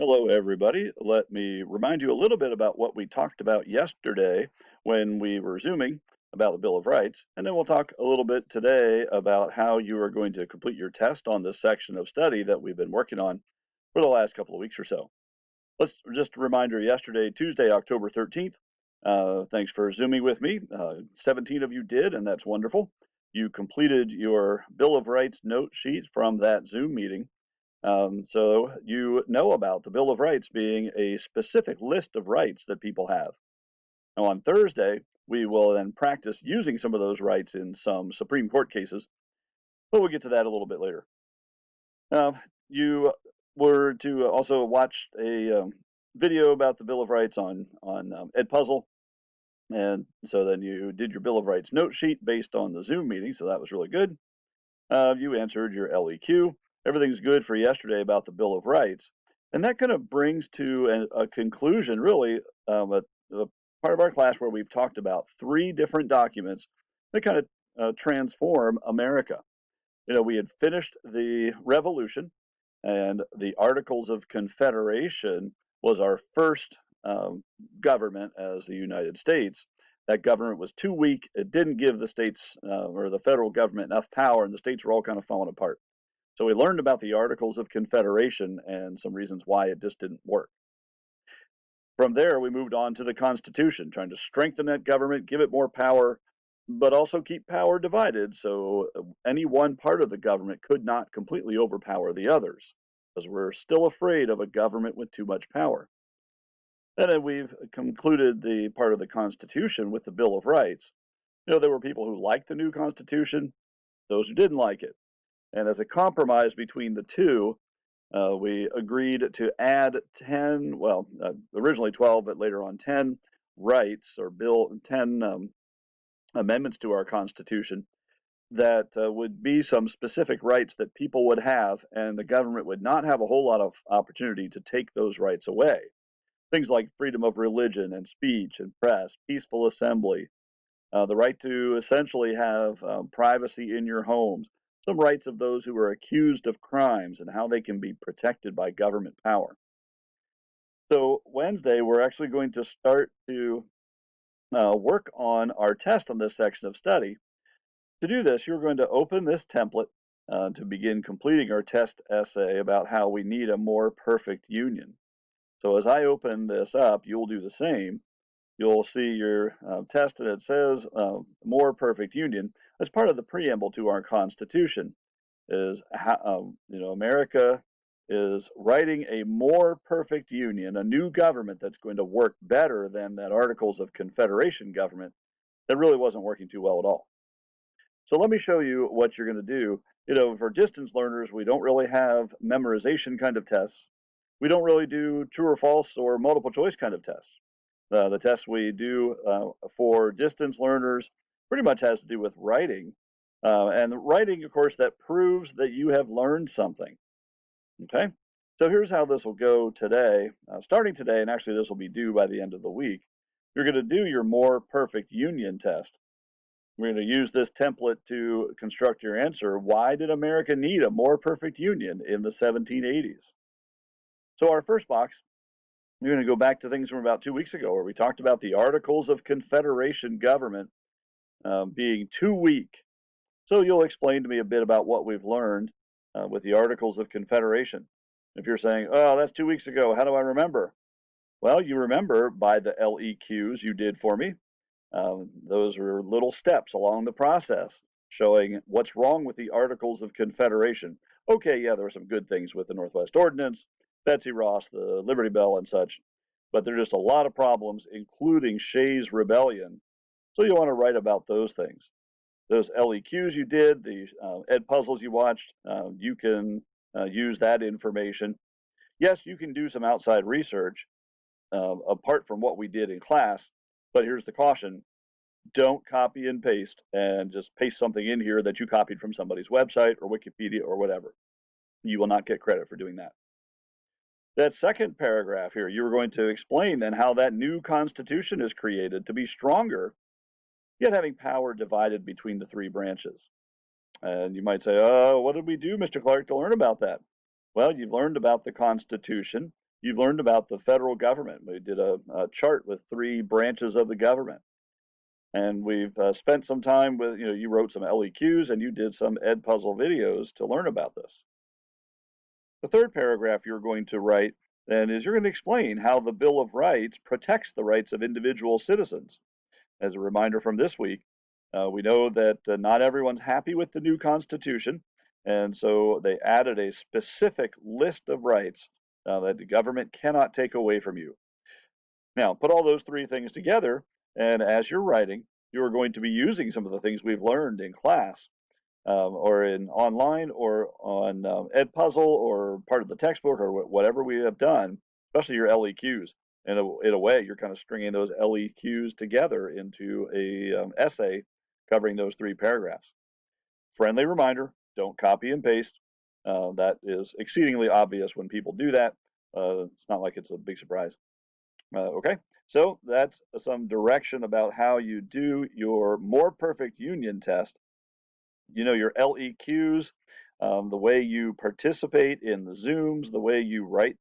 Hello, everybody. Let me remind you a little bit about what we talked about yesterday when we were Zooming about the Bill of Rights. And then we'll talk a little bit today about how you are going to complete your test on this section of study that we've been working on for the last couple of weeks or so. Let's just a reminder yesterday, Tuesday, October 13th. Thanks for Zooming with me. 17 of you did, and that's wonderful. You completed your Bill of Rights note sheet from that Zoom meeting. So you know about the Bill of Rights being a specific list of rights that people have. Now, on Thursday, we will then practice using some of those rights in some Supreme Court cases, but we'll get to that a little bit later. You were to also watch a video about the Bill of Rights on Edpuzzle, and so then you did your Bill of Rights note sheet based on the Zoom meeting, so that was really good. You answered your LEQ. Everything's good for yesterday about the Bill of Rights. And that kind of brings to a conclusion, really, a part of our class where we've talked about three different documents that kind of transform America. We had finished the Revolution, and the Articles of Confederation was our first government as the United States. That government was too weak. It didn't give the states or the federal government enough power, and the states were all kind of falling apart. So we learned about the Articles of Confederation and some reasons why it just didn't work. From there, we moved on to the Constitution, trying to strengthen that government, give it more power, but also keep power divided so any one part of the government could not completely overpower the others, because we're still afraid of a government with too much power. Then we've concluded the part of the Constitution with the Bill of Rights. There were people who liked the new Constitution, those who didn't like it. And as a compromise between the two, we agreed to add 10, originally 12, but later on 10 rights or 10 amendments to our Constitution that would be some specific rights that people would have, and the government would not have a whole lot of opportunity to take those rights away. Things like freedom of religion and speech and press, peaceful assembly, the right to essentially have privacy in your homes, some rights of those who are accused of crimes and how they can be protected by government power. So Wednesday, we're actually going to start to work on our test on this section of study. To do this, you're going to open this template to begin completing our test essay about how we need a more perfect union. So as I open this up, you'll do the same. You'll see your test, and it says more perfect union. That's part of the preamble to our Constitution. Is how, America is writing a more perfect union, a new government that's going to work better than that Articles of Confederation government that really wasn't working too well at all. So let me show you what you're going to do. For distance learners, we don't really have memorization kind of tests. We don't really do true or false or multiple choice kind of tests. The tests we do for distance learners pretty much has to do with writing. And writing, of course, that proves that you have learned something. Okay? So here's how this will go today. Starting today, and actually this will be due by the end of the week, you're going to do your more perfect union test. We're going to use this template to construct your answer. Why did America need a more perfect union in the 1780s? So our first box, we're going to go back to things from about 2 weeks ago where we talked about the Articles of Confederation government being too weak. So you'll explain to me a bit about what we've learned with the Articles of Confederation. If you're saying, oh, that's 2 weeks ago, how do I remember? Well, you remember by the LEQs you did for me. Those are little steps along the process showing what's wrong with the Articles of Confederation. Okay, yeah, there are some good things with the Northwest Ordinance, Betsy Ross, the Liberty Bell, and such, but there are just a lot of problems, including Shays' Rebellion. So you want to write about those things. Those LEQs you did, the Edpuzzles you watched, you can use that information. Yes, you can do some outside research apart from what we did in class, but here's the caution. Don't copy and paste and just paste something in here that you copied from somebody's website or Wikipedia or whatever. You will not get credit for doing that. That second paragraph here, you were going to explain then how that new Constitution is created to be stronger, yet having power divided between the three branches. And you might say, oh, what did we do, Mr. Clark, to learn about that? Well, you've learned about the Constitution, You've learned about the federal government. We did a chart with three branches of the government. And we've spent some time with, you wrote some LEQs and you did some Ed Puzzle videos to learn about this. The third paragraph you're going to write then is you're going to explain how the Bill of Rights protects the rights of individual citizens. As a reminder from this week, we know that not everyone's happy with the new Constitution, and so they added a specific list of rights that the government cannot take away from you. Now, put all those three things together, and as you're writing, you are going to be using some of the things we've learned in class, or in online, or on Edpuzzle, or part of the textbook, or whatever we have done, especially your LEQs. In a way, you're kind of stringing those LEQs together into a essay covering those three paragraphs. Friendly reminder, don't copy and paste. That is exceedingly obvious when people do that. It's not like it's a big surprise. Okay, so that's some direction about how you do your more perfect union test. You know, your LEQs, the way you participate in the Zooms, the way you write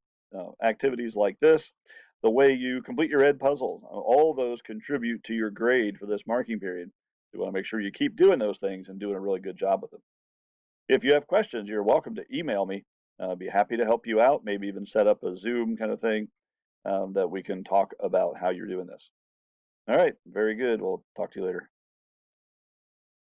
activities like this, the way you complete your Ed puzzle. All those contribute to your grade for this marking period. You want to make sure you keep doing those things and doing a really good job with them. If you have questions, you're welcome to email me. I'll be happy to help you out, maybe even set up a Zoom kind of thing that we can talk about how you're doing this. All right, very good. We'll talk to you later.